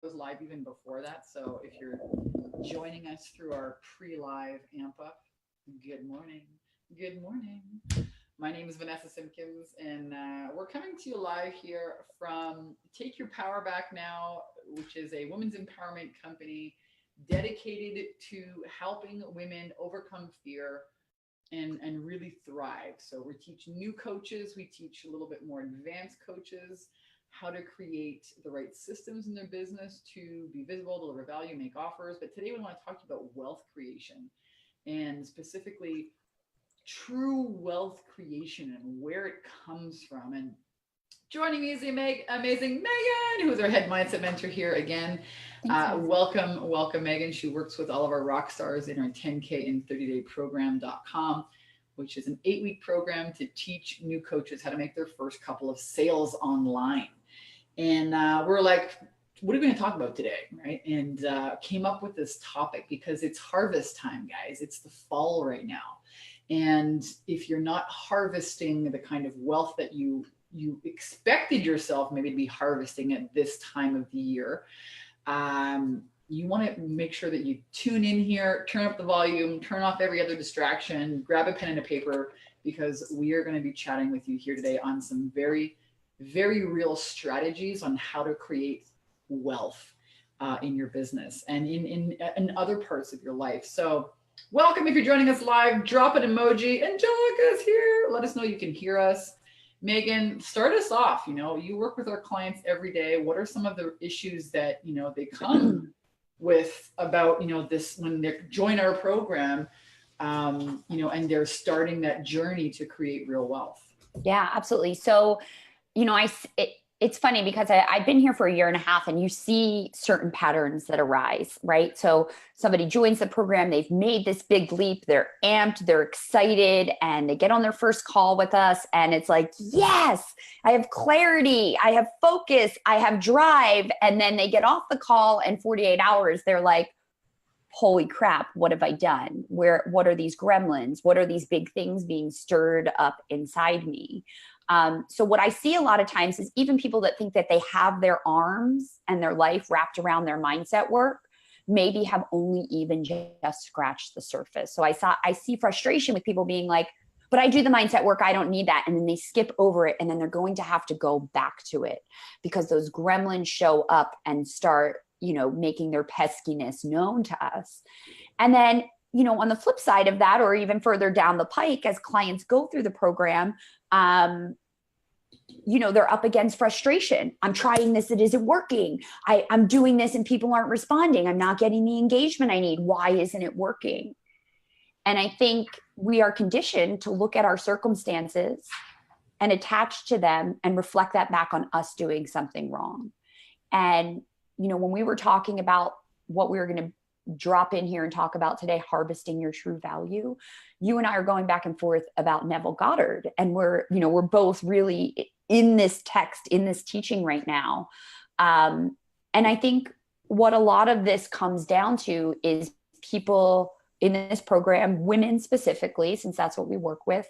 goes live even before that. So if you're joining us through our pre-live amp up, good morning. Good morning. My name is Vanessa Simpkins, and we're coming to you live here from Take Your Power Back Now, which is a women's empowerment company dedicated to helping women overcome fear and really thrive. So we teach new coaches, we teach a little bit more advanced coaches how to create the right systems in their business to be visible, deliver value, make offers. But today we want to talk about wealth creation, and specifically true wealth creation and where it comes from. And joining me is the amazing Megan, who's our head mindset mentor here again. Welcome, Megan. She works with all of our rock stars in our 10K in 30-day program.com, which is an 8-week program to teach new coaches how to make their first couple of sales online. And we're like, what are we going to talk about today, right? And came up with this topic because it's harvest time, guys. It's the fall right now. And if you're not harvesting the kind of wealth that you expected yourself maybe to be harvesting at this time of the year, you want to make sure that you tune in here, turn up the volume, turn off every other distraction, grab a pen and a paper, because we are going to be chatting with you here today on some very, very real strategies on how to create wealth in your business and in other parts of your life. So welcome. If you're joining us live, drop an emoji. Angelica's here. Let us know you can hear us. Megan, start us off. You know, you work with our clients every day. What are some of the issues that, you know, they come with about, you know, this when they join our program, you know, and they're starting that journey to create real wealth? Yeah, absolutely. So, you know, it's funny because I've been here for 1.5 years and you see certain patterns that arise, right? So somebody joins the program, they've made this big leap, they're amped, they're excited, and they get on their first call with us. And it's like, yes, I have clarity, I have focus, I have drive. And then they get off the call and 48 hours, they're like, holy crap, what have I done? What are these gremlins? What are these big things being stirred up inside me? So what I see a lot of times is even people that think that they have their arms and their life wrapped around their mindset work, maybe have only even just scratched the surface. So I see frustration with people being like, but I do the mindset work, I don't need that. And then they skip over it. And then they're going to have to go back to it because those gremlins show up and start, you know, making their peskiness known to us. And then, you know, on the flip side of that, or even further down the pike, as clients go through the program, you know, they're up against frustration. I'm trying this, it isn't working. I'm doing this and people aren't responding. I'm not getting the engagement I need. Why isn't it working? And I think we are conditioned to look at our circumstances and attach to them and reflect that back on us doing something wrong. And, you know, when we were talking about what we were going to drop in here and talk about today, harvesting your true value, you and I are going back and forth about Neville Goddard. And we're both really in this text, in this teaching right now. And I think what a lot of this comes down to is people in this program, women specifically, since that's what we work with,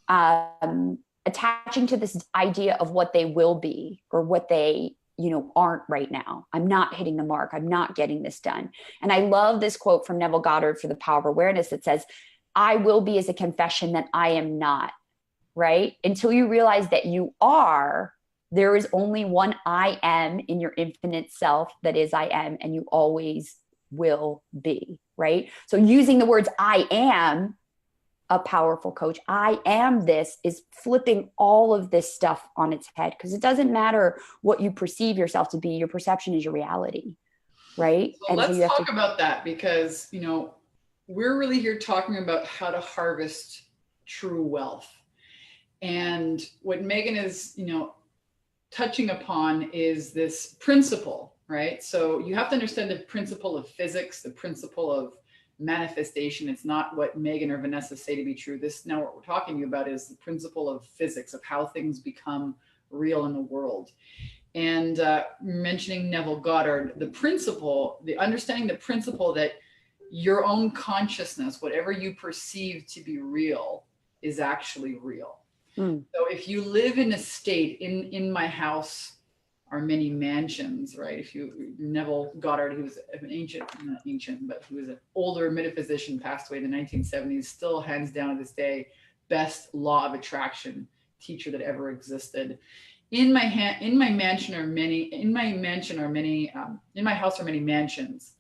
attaching to this idea of what they will be or what they, you know, aren't right now. I'm not hitting the mark. I'm not getting this done. And I love this quote from Neville Goddard for the Power of Awareness that says, I will be is a confession that I am not, right? Until you realize that you are, there is only one I am in your infinite self that is I am, and you always will be, right? So using the words I am a powerful coach, I am this, is flipping all of this stuff on its head, because it doesn't matter what you perceive yourself to be. Your perception is your reality, right? So let's talk about that, because, you know, we're really here talking about how to harvest true wealth. And what Megan is, you know, touching upon is this principle, right? So you have to understand the principle of physics, the principle of manifestation. It's not what Megan or Vanessa say to be true. This now what we're talking about is the principle of physics, of how things become real in the world. And mentioning Neville Goddard, the principle, the understanding the principle that your own consciousness, whatever you perceive to be real, is actually real. So if you live in a state in my house, are many mansions, right? If you, Neville Goddard, he was an ancient, not ancient, but he was an older metaphysician, passed away in the 1970s, still hands down to this day, best law of attraction teacher that ever existed. In my house are many mansions.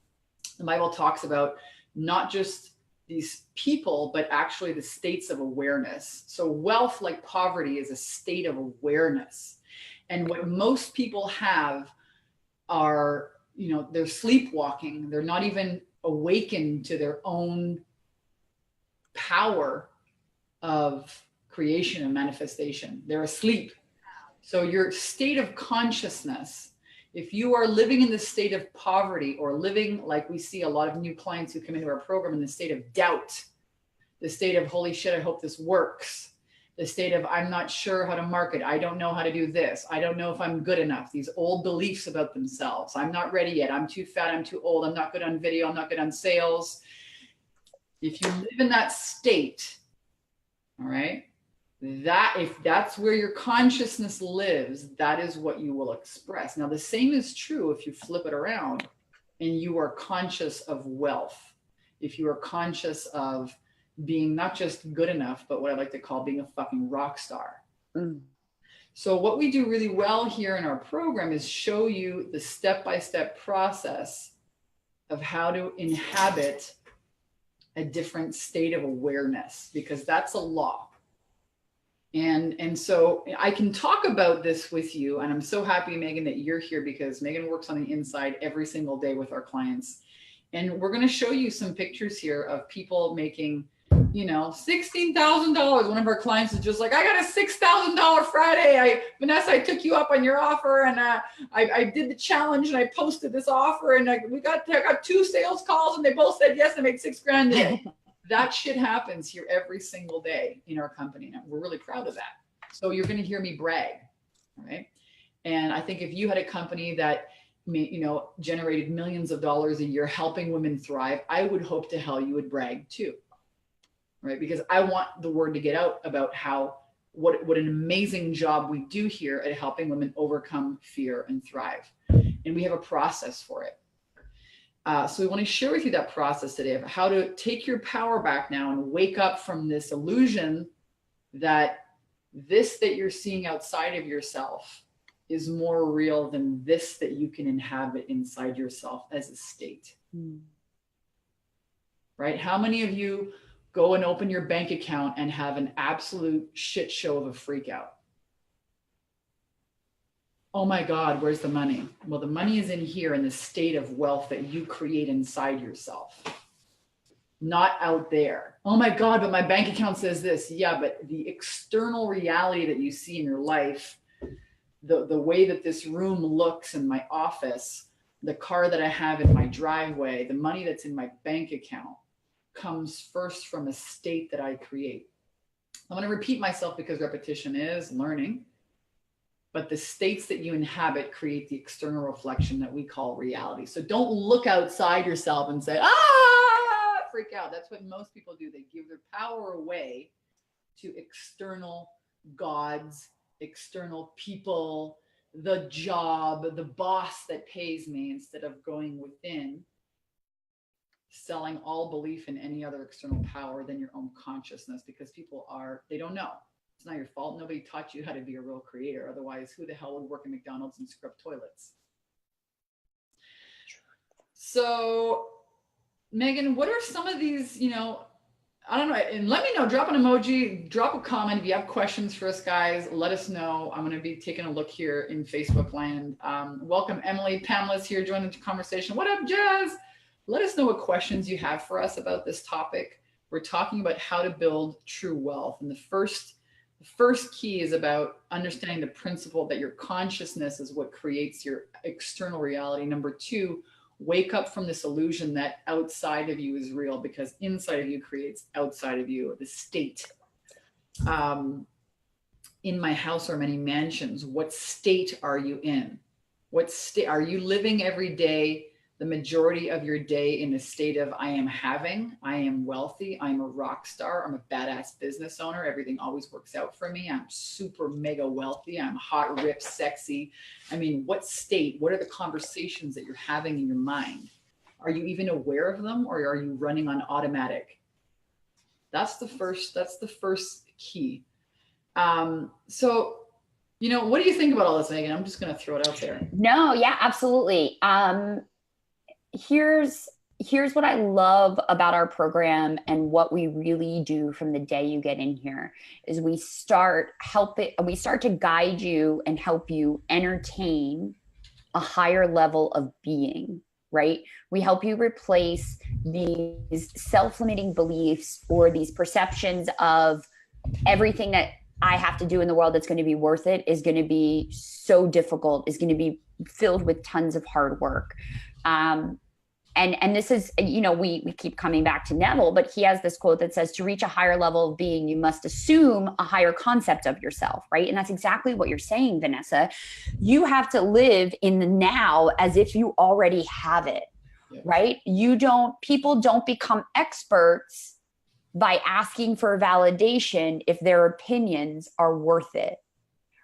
The Bible talks about not just these people, but actually the states of awareness. So wealth, like poverty, is a state of awareness. And what most people have are, they're sleepwalking. They're not even awakened to their own power of creation and manifestation. They're asleep. So your state of consciousness, if you are living in the state of poverty, or living like we see a lot of new clients who come into our program in the state of doubt, the state of holy shit, I hope this works, the state of I'm not sure how to market, I don't know how to do this, I don't know if I'm good enough, these old beliefs about themselves, I'm not ready yet, I'm too fat, I'm too old, I'm not good on video, I'm not good on sales. If you live in that state, all right, that if that's where your consciousness lives, that is what you will express. Now, the same is true if you flip it around and you are conscious of wealth. If you are conscious of being not just good enough, but what I like to call being a fucking rock star. Mm. So what we do really well here in our program is show you the step-by-step process of how to inhabit a different state of awareness, because that's a law. And so I can talk about this with you, and I'm so happy, Megan, that you're here, because Megan works on the inside every single day with our clients. And we're going to show you some pictures here of people making, $16,000. One of our clients is just like, I got a $6,000 Friday. Vanessa, I took you up on your offer, and I did the challenge, and I posted this offer, and I got 2 sales calls, and they both said yes. I made $6,000 a day. That shit happens here every single day in our company. And we're really proud of that. So you're going to hear me brag. All right. And I think if you had a company that, generated millions of dollars a year helping women thrive, I would hope to hell you would brag too. Right. Because I want the word to get out about what an amazing job we do here at helping women overcome fear and thrive. And we have a process for it. So we want to share with you that process today of how to take your power back now and wake up from this illusion that this that you're seeing outside of yourself is more real than this that you can inhabit inside yourself as a state. Right? How many of you go and open your bank account and have an absolute shit show of a freak out? Oh my God, where's the money? Well, the money is in here in the state of wealth that you create inside yourself, not out there. Oh my God, but my bank account says this. Yeah, but the external reality that you see in your life, the way that this room looks in my office, the car that I have in my driveway, the money that's in my bank account comes first from a state that I create. I'm going to repeat myself because repetition is learning. But the states that you inhabit create the external reflection that we call reality. So don't look outside yourself and say, freak out. That's what most people do. They give their power away to external gods, external people, the job, the boss that pays me, instead of going within, selling all belief in any other external power than your own consciousness, because they don't know. It's not your fault. Nobody taught you how to be a real creator. Otherwise, who the hell would work at McDonald's and scrub toilets? So, Megan, what are some of these, I don't know, and let me know, drop an emoji, drop a comment. If you have questions for us, guys, let us know. I'm going to be taking a look here in Facebook land. Welcome, Emily. Pamela's here joining the conversation. What up, Jazz? Let us know what questions you have for us about this topic. We're talking about how to build true wealth. And the first key is about understanding the principle that your consciousness is what creates your external reality. Number 2, wake up from this illusion that outside of you is real, because inside of you creates outside of you, the state. In my house are many mansions. What state are you in? What state are you living every day the majority of your day in a state of I am wealthy, I'm a rock star, I'm a badass business owner, everything always works out for me, I'm super mega wealthy, I'm hot, ripped, sexy. I mean, what state, what are the conversations that you're having in your mind? Are you even aware of them, or are you running on automatic? That's the first key. So, what do you think about all this, Megan? I'm just going to throw it out there. No, yeah, absolutely. Here's what I love about our program and what we really do from the day you get in here is we start to guide you and help you entertain a higher level of being, right? We help you replace these self-limiting beliefs or these perceptions of everything that I have to do in the world that's going to be worth it is going to be so difficult, is going to be filled with tons of hard work. And this is, we keep coming back to Neville, but he has this quote that says, to reach a higher level of being, you must assume a higher concept of yourself, right? And that's exactly what you're saying, Vanessa. You have to live in the now as if you already have it, right? People don't become experts by asking for validation if their opinions are worth it.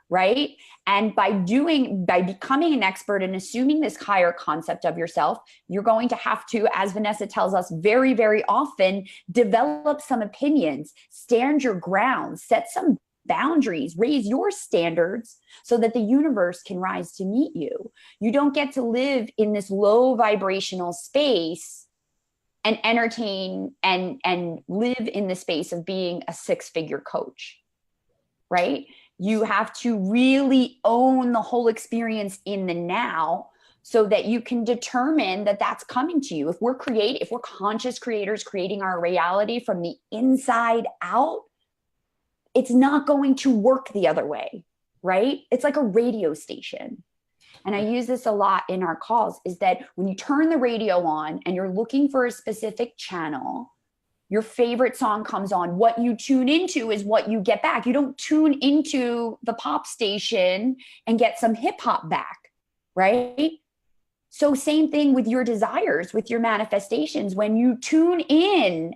Right. And by becoming an expert and assuming this higher concept of yourself, you're going to have to, as Vanessa tells us very, very often, develop some opinions, stand your ground, set some boundaries, raise your standards so that the universe can rise to meet you. You don't get to live in this low vibrational space and entertain and live in the space of being a six-figure coach, right? You have to really own the whole experience in the now so that you can determine that that's coming to you. If we're conscious creators creating our reality from the inside out, it's not going to work the other way, right? It's like a radio station. And I use this a lot in our calls, is that when you turn the radio on and you're looking for a specific channel, your favorite song comes on. What you tune into is what you get back. You don't tune into the pop station and get some hip hop back, right? So same thing with your desires, with your manifestations. When you tune in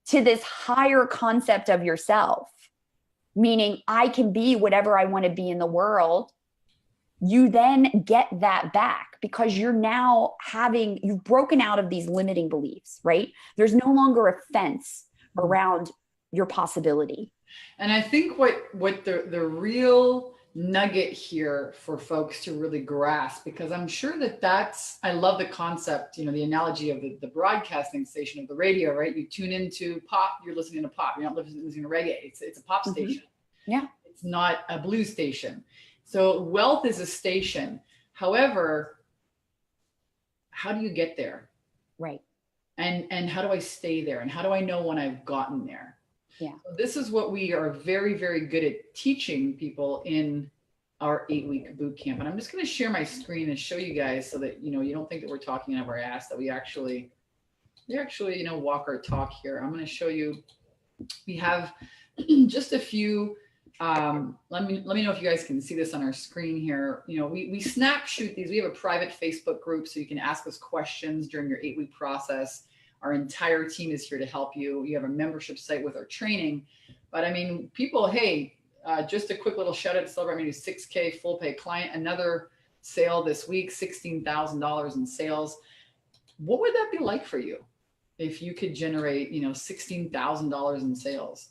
to this higher concept of yourself, meaning I can be whatever I want to be in the world, you then get that back because you've broken out of these limiting beliefs, right? There's no longer a fence around your possibility. And I think what the real nugget here for folks to really grasp, because I'm sure I love the concept, the analogy of the broadcasting station of the radio, right? You tune into pop, you're listening to pop. You're not listening to reggae. It's a pop station. Yeah. It's not a blues station. So wealth is a station. However, how do you get there? Right. And how do I stay there? And how do I know when I've gotten there? Yeah. So this is what we are very, very good at teaching people in our 8-week boot camp. And I'm just going to share my screen and show you guys so that, you don't think that we're talking out of our ass, that we actually, walk our talk here. I'm going to show you, we have just a few. Let me know if you guys can see this on our screen here. We snap shoot these. We have a private Facebook group so you can ask us questions during your 8-week process. Our entire team is here to help you. You have a membership site with our training. But I mean, people, hey, just a quick little shout out to celebrate my 6K full pay client. Another sale this week, $16,000 in sales. What would that be like for you if you could generate, $16,000 in sales?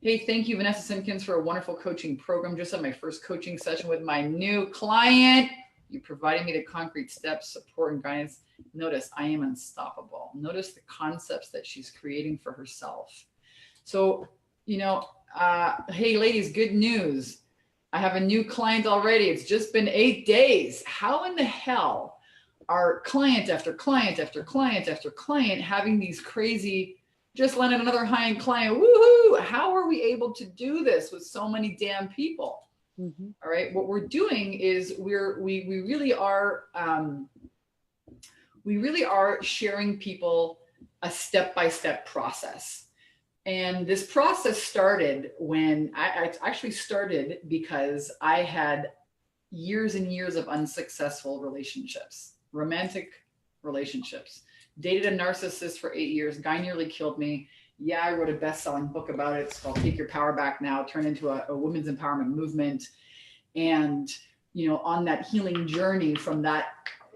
Hey, thank you, Vanessa Simpkins, for a wonderful coaching program. Just had my first coaching session with my new client. You provided me the concrete steps, support, and guidance. Notice I am unstoppable. Notice the concepts that she's creating for herself. So, hey, ladies, good news. I have a new client already. It's just been 8 days. How in the hell are client after client after client after client having these crazy, just landed another high-end client, woohoo! How are we able to do this with so many damn people? Mm-hmm. All right, what we're doing is we really are sharing people a step-by-step process. And this process started when I actually started because I had years and years of unsuccessful relationships, romantic relationships. Dated a narcissist for 8 years. Guy nearly killed me. Yeah, I wrote a best-selling book about it. It's called Take Your Power Back Now. It turned into a women's empowerment movement. And, you know, on that healing journey from that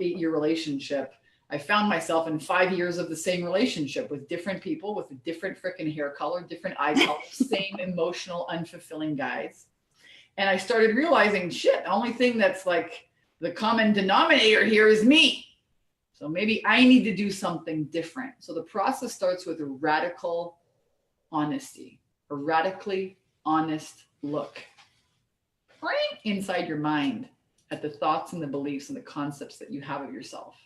8-year relationship, I found myself in 5 years of the same relationship with different people with a different freaking hair color, different eye color, same emotional, unfulfilling guys. And I started realizing, shit, the only thing that's like the common denominator here is me. So maybe I need to do something different. So the process starts with a radical honesty, a radically honest look right inside your mind at the thoughts and the beliefs and the concepts that you have of yourself.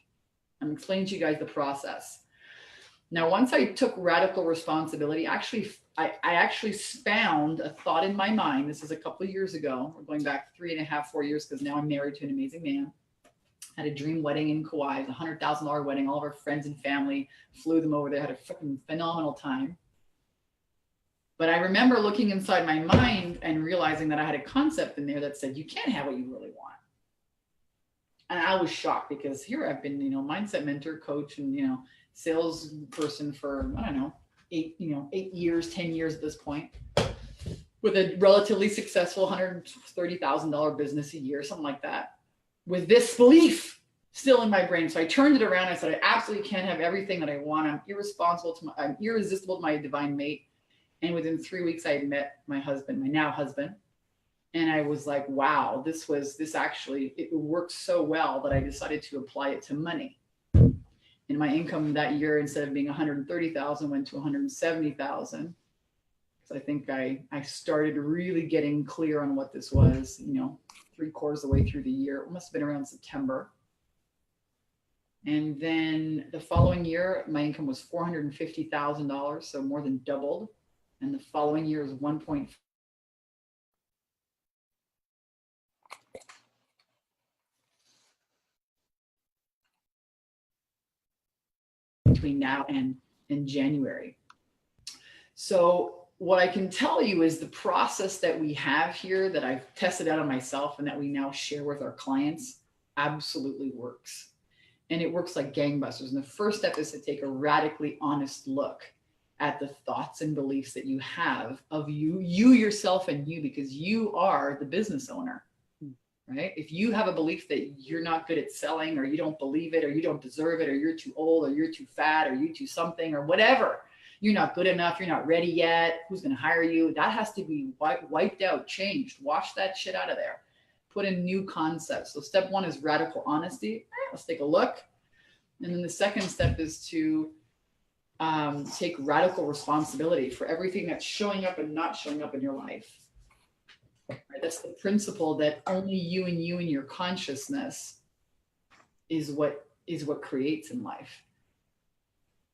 I'm explaining to you guys the process. Now, once I took radical responsibility, I actually found a thought in my mind. This is a couple of years ago. We're going back 3.5, 4 years, because now I'm married to an amazing man. Had a dream wedding in Kauai, a $100,000 wedding. All of our friends and family flew them over there, had a freaking phenomenal time. But I remember looking inside my mind and realizing that I had a concept in there that said, you can't have what you really want. And I was shocked, because here I've been, you know, mindset mentor, coach, and, you know, salesperson for, I don't know, 8 years, 10 years at this point, with a relatively successful $130,000 business a year, something like that, with this belief still in my brain. So I turned it around. I said, I absolutely can't have everything that I want. I'm irresistible to my divine mate. And within 3 weeks, I had met my husband, my now husband. And I was like, wow, it worked so well that I decided to apply it to money. And my income that year, instead of being 130,000, went to 170,000. So I think I started really getting clear on what this was, you know, 3/4 of the way through the year. It must have been around September. And then the following year, my income was $450,000, so more than doubled. And the following year is 1.5. Between now and January. So what I can tell you is the process that we have here, that I've tested out on myself and that we now share with our clients, absolutely works. And it works like gangbusters. And the first step is to take a radically honest look at the thoughts and beliefs that you have of you yourself and you, because you are the business owner, right? If you have a belief that you're not good at selling, or you don't believe it, or you don't deserve it, or you're too old, or you're too fat, or you're too something, or whatever, you're not good enough, you're not ready yet, who's going to hire you? That has to be wiped out, changed, wash that shit out of there, put in new concepts. So step one is radical honesty. Let's take a look. And then the second step is to take radical responsibility for everything that's showing up and not showing up in your life. Right? That's the principle that only you and your consciousness is what creates in life.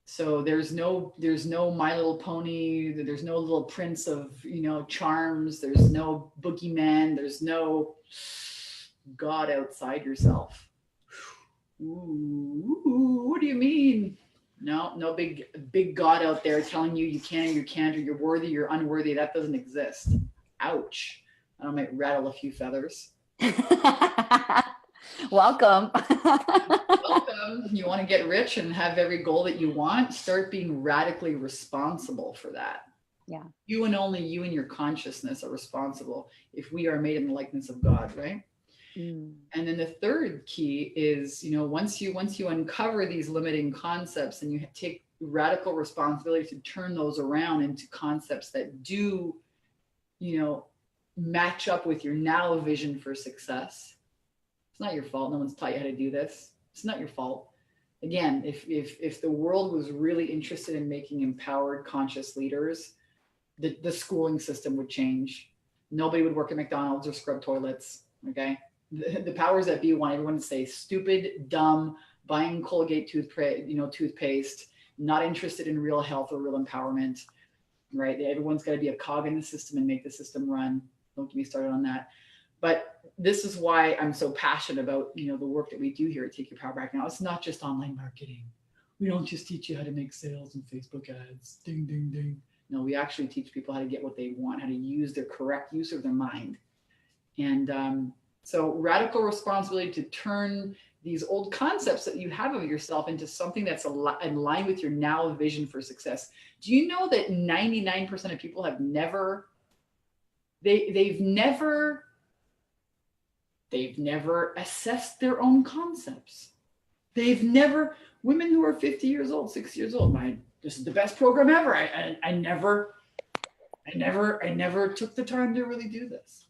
So there's no My Little Pony, there's no little prince of, you know, charms, there's no boogeyman, there's no God outside yourself. Ooh, what do you mean? No big God out there telling you can or you can't, or you're worthy, you're unworthy. That doesn't exist. Ouch. I might rattle a few feathers. Welcome. Welcome. You want to get rich and have every goal that you want? Start being radically responsible for that. Yeah. You and only you and your consciousness are responsible if we are made in the likeness of God, right? And then the third key is, you know, once you uncover these limiting concepts and you take radical responsibility to turn those around into concepts that do, you know, match up with your now vision for success. It's not your fault. No one's taught you how to do this. It's not your fault. Again, if the world was really interested in making empowered, conscious leaders, the schooling system would change. Nobody would work at McDonald's or scrub toilets. Okay. The powers that be want everyone to stay stupid, dumb, buying Colgate toothpaste, not interested in real health or real empowerment, right? Everyone's got to be a cog in the system and make the system run. Don't get me started on that. But this is why I'm so passionate about, you know, the work that we do here at Take Your Power Back Now. It's not just online marketing. We don't just teach you how to make sales and Facebook ads. Ding, ding, ding. No, we actually teach people how to get what they want, how to use their correct use of their mind. And so radical responsibility to turn these old concepts that you have of yourself into something that's in line with your now vision for success. Do you know that 99% of people have never, they've never assessed their own concepts. They've never, women who are 50 years old, 60 years old, this is the best program ever. I never took the time to really do this.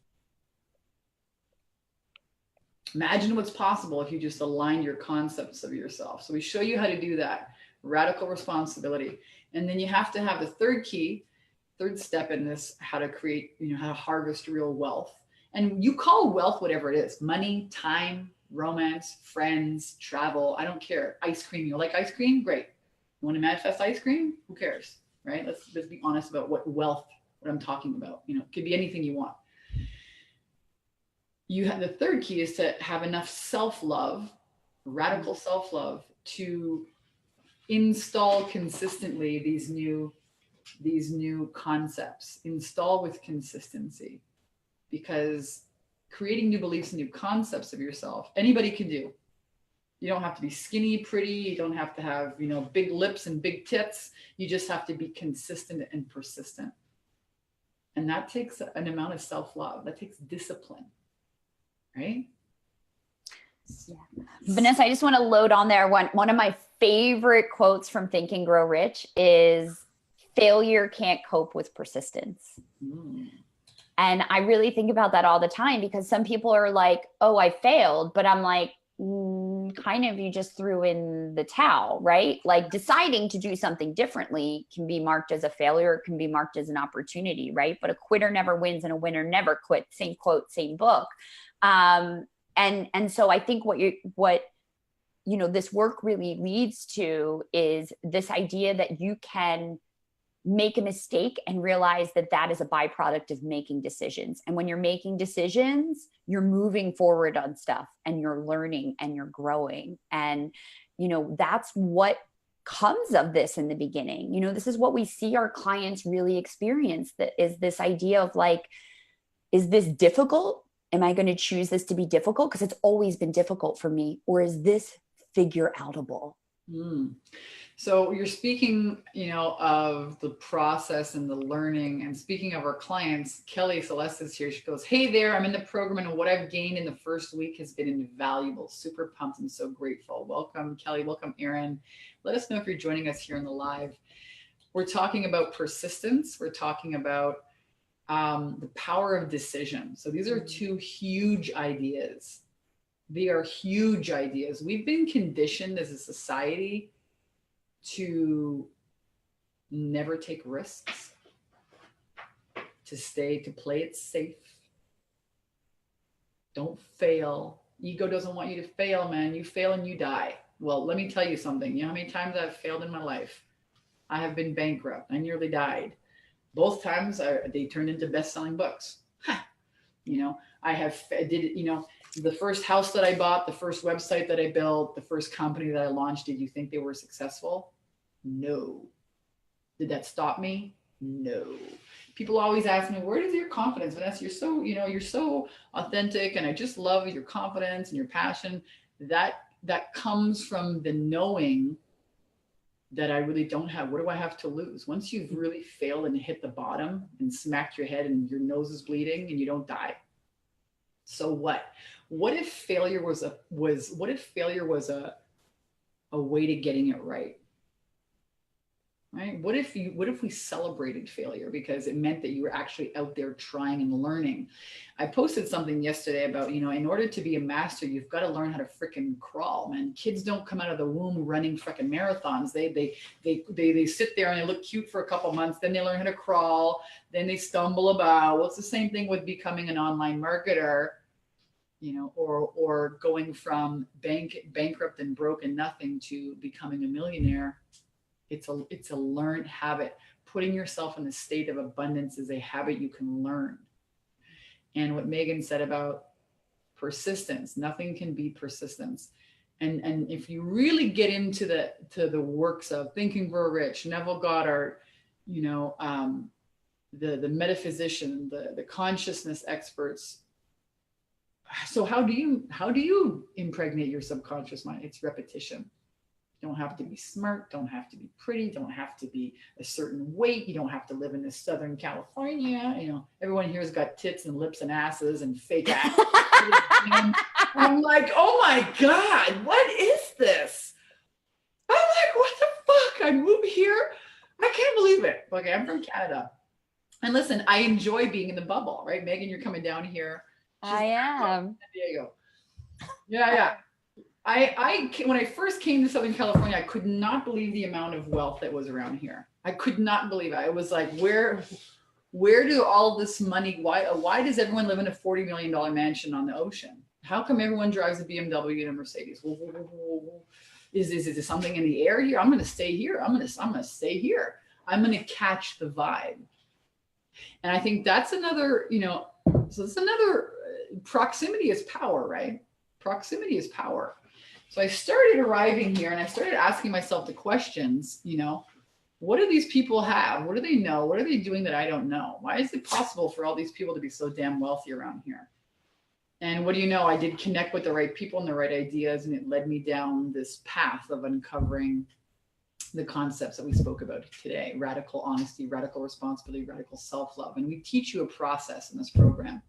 Imagine what's possible if you just align your concepts of yourself. So we show you how to do that. Radical responsibility. And then you have to have the third step in this, how to create, how to harvest real wealth. And you call wealth whatever it is: money, time, romance, friends, travel. I don't care. Ice cream. You like ice cream? Great. You want to manifest ice cream? Who cares? Right? Let's be honest about what I'm talking about. It could be anything you want. The third key is to have enough self-love, radical self-love, to install consistently these new concepts. Install with consistency, because creating new beliefs and new concepts of yourself, anybody can do. You don't have to be skinny, pretty. You don't have to have, big lips and big tits. You just have to be consistent and persistent. And that takes an amount of self-love. That takes discipline. Right? Yeah. Vanessa, I just want to load on there. One of my favorite quotes from Think and Grow Rich is, failure can't cope with persistence. And I really think about that all the time, because some people are like, oh, I failed. But I'm like, kind of, you just threw in the towel, right? Like, deciding to do something differently can be marked as a failure. It can be marked as an opportunity, right? But a quitter never wins and a winner never quits. Same quote, same book. And so I think what this work really leads to is this idea that you can make a mistake and realize that that is a byproduct of making decisions. And when you're making decisions, you're moving forward on stuff, and you're learning and you're growing. And, that's what comes of this in the beginning. This is what we see our clients really experience, that is this idea of like, is this difficult? Am I going to choose this to be difficult because it's always been difficult for me? Or is this figure outable? So you're speaking, of the process and the learning. And speaking of our clients, Kelly Celeste is here. She goes, hey there, I'm in the program, and what I've gained in the first week has been invaluable. Super pumped and so grateful. Welcome, Kelly. Welcome, Aaron. Let us know if you're joining us here in the live. We're talking about persistence. We're talking about the power of decision. So these are two huge ideas. They are huge ideas. We've been conditioned as a society to never take risks, to play it safe. Don't fail. Ego doesn't want you to fail, man. You fail and you die. Well, let me tell you something. You know how many times I've failed in my life? I have been bankrupt. I nearly died. Both times they turned into best-selling books. The first house that I bought, the first website that I built, the first company that I launched, did you think they were successful? No. Did that stop me? No. People always ask me, where does your confidence, Vanessa? You're so authentic, and I just love your confidence and your passion. That comes from the knowing that I really don't have. What do I have to lose? Once you've really failed and hit the bottom and smacked your head and your nose is bleeding and you don't die. So what? What if failure was a way to getting it right? Right? What if we celebrated failure because it meant that you were actually out there trying and learning? I posted something yesterday about, in order to be a master, you've got to learn how to freaking crawl, man. Kids don't come out of the womb running freaking marathons. They sit there and they look cute for a couple months, then they learn how to crawl, then they stumble about. Well, it's the same thing with becoming an online marketer, or going from bankrupt and broke and nothing to becoming a millionaire. It's a learned habit. Putting yourself in the state of abundance is a habit you can learn. And what Megan said about persistence, nothing can beat persistence. And if you really get into the works of Think and Grow Rich, Neville Goddard, the metaphysician, the consciousness experts, So how do you impregnate your subconscious mind? It's repetition. You don't have to be smart, don't have to be pretty, don't have to be a certain weight. You don't have to live in this Southern California. You know, everyone here's got tits and lips and asses and fake ass. I'm like, oh my God, what is this? I'm like, what the fuck? I moved here. I can't believe it. Okay, I'm from Canada. And listen, I enjoy being in the bubble, right? Megan, you're coming down here. I am. San Diego. Yeah. I when I first came to Southern California, I could not believe the amount of wealth that was around here. I could not believe it. I was like, where do all this money, why does everyone live in a $40 million mansion on the ocean? How come everyone drives a BMW and a Mercedes? Is this something in the air here? I'm going to stay here. I'm going to stay here. I'm going to catch the vibe. And I think that's another, so it's another, proximity is power, right? Proximity is power. So I started arriving here and I started asking myself the questions, what do these people have? What do they know? What are they doing that I don't know? Why is it possible for all these people to be so damn wealthy around here? And what do you know? I did connect with the right people and the right ideas, and it led me down this path of uncovering the concepts that we spoke about today: radical honesty, radical responsibility, radical self-love. And we teach you a process in this program.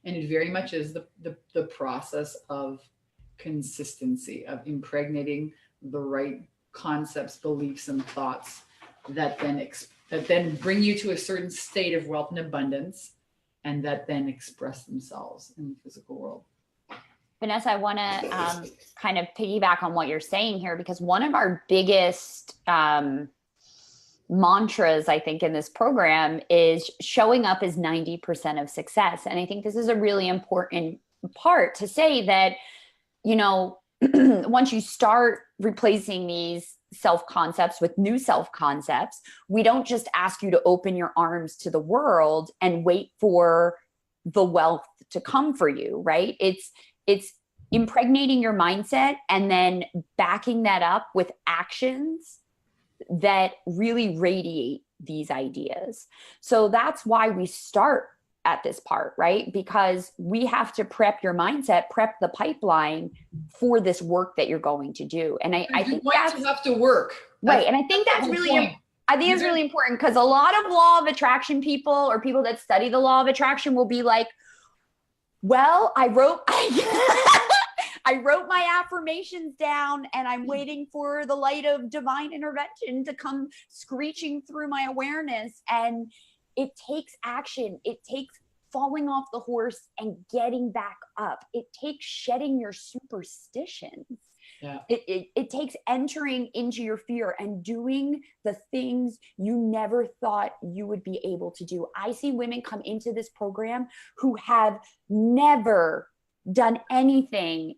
And it very much is the process of consistency, of impregnating the right concepts, beliefs, and thoughts that then bring you to a certain state of wealth and abundance, and that then express themselves in the physical world. Vanessa, I want to kind of piggyback on what you're saying here, because one of our biggest mantras, I think, in this program is showing up is 90% of success. And I think this is a really important part to say that, once you start replacing these self-concepts with new self-concepts, we don't just ask you to open your arms to the world and wait for the wealth to come for you, right? It's impregnating your mindset and then backing that up with actions that really radiate these ideas. So that's why we start at this part, right? Because we have to prep your mindset, prep the pipeline for this work that you're going to do. And I think that's have to work. Right. And I think that's really, I think it's really important, because a lot of law of attraction people, or people that study the law of attraction, will be like, well, I wrote my affirmations down and I'm waiting for the light of divine intervention to come screeching through my awareness. And it takes action. It takes falling off the horse and getting back up. It takes shedding your superstitions. Yeah. It takes entering into your fear and doing the things you never thought you would be able to do. I see women come into this program who have never done anything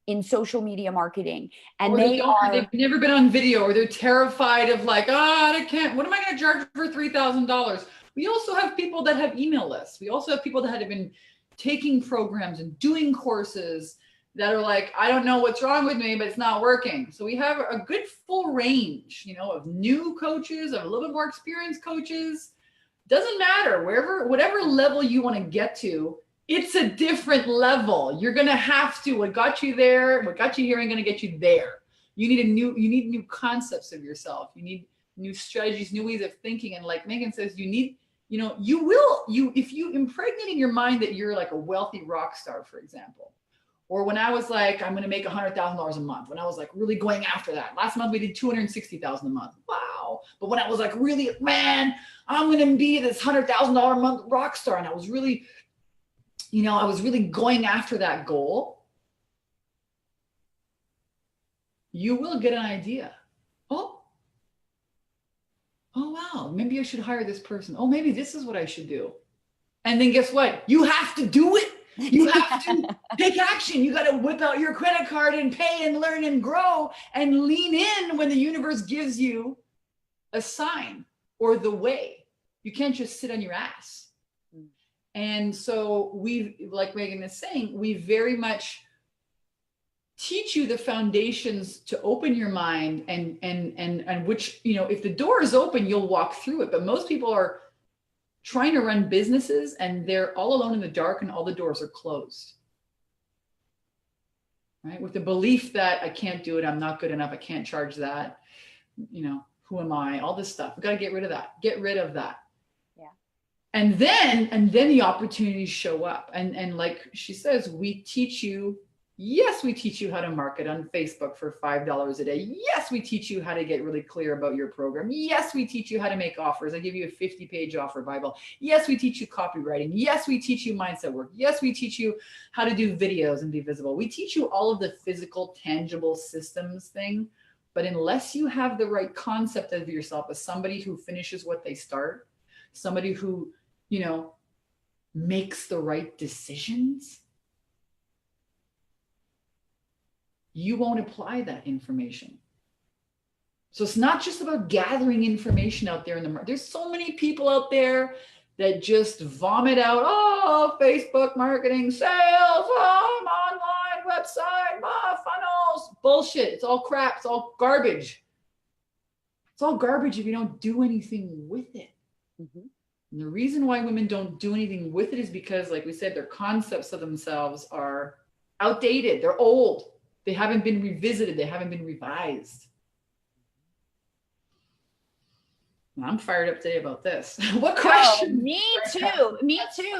in social media marketing, and they've never been on video, or they're terrified of like, I can't, what am I going to charge for $3,000? We also have people that have email lists. We also have people that have been taking programs and doing courses that are like, I don't know what's wrong with me, but it's not working. So we have a good full range, of new coaches, of a little bit more experienced coaches. Doesn't matter, whatever level you want to get to, it's a different level. You're going to have to, what got you there, what got you here ain't going to get you there. You need new concepts of yourself. You need new strategies, new ways of thinking. And like Megan says, you need, if you impregnating your mind that you're like a wealthy rock star, for example. Or when I was like, I'm going to make $100,000 a month, when I was like really going after that. Last month we did $260,000 a month. Wow. But when I was like, really, man, I'm going to be this $100,000 a month rock star. And I was really, I was really going after that goal. You will get an idea. Oh, wow, maybe I should hire this person. Oh, maybe this is what I should do. And then guess what? You have to do it. You have to take action. You got to whip out your credit card and pay and learn and grow and lean in when the universe gives you a sign or the way. You can't just sit on your ass. And so we, like Megan is saying, we very much teach you the foundations to open your mind and which, if the door is open, you'll walk through it. But most people are trying to run businesses and they're all alone in the dark and all the doors are closed. right? With the belief that I can't do it, I'm not good enough, I can't charge that, who am I? All this stuff. We got to get rid of that. Get rid of that. Yeah. And then the opportunities show up. And like she says, we teach you. Yes, we teach you how to market on Facebook for $5 a day. Yes, we teach you how to get really clear about your program. Yes, we teach you how to make offers. I give you a 50-page offer Bible. Yes, we teach you copywriting. Yes, we teach you mindset work. Yes, we teach you how to do videos and be visible. We teach you all of the physical, tangible systems thing. But unless you have the right concept of yourself as somebody who finishes what they start, somebody who, makes the right decisions, you won't apply that information. So it's not just about gathering information out there in the market. There's so many people out there that just vomit out, oh, Facebook marketing, sales, oh, online website, funnels, bullshit. It's all crap. It's all garbage. It's all garbage if you don't do anything with it. Mm-hmm. And the reason why women don't do anything with it is because, like we said, their concepts of themselves are outdated. They're old. They haven't been revisited. They haven't been revised. And I'm fired up today about this. What question? Me too.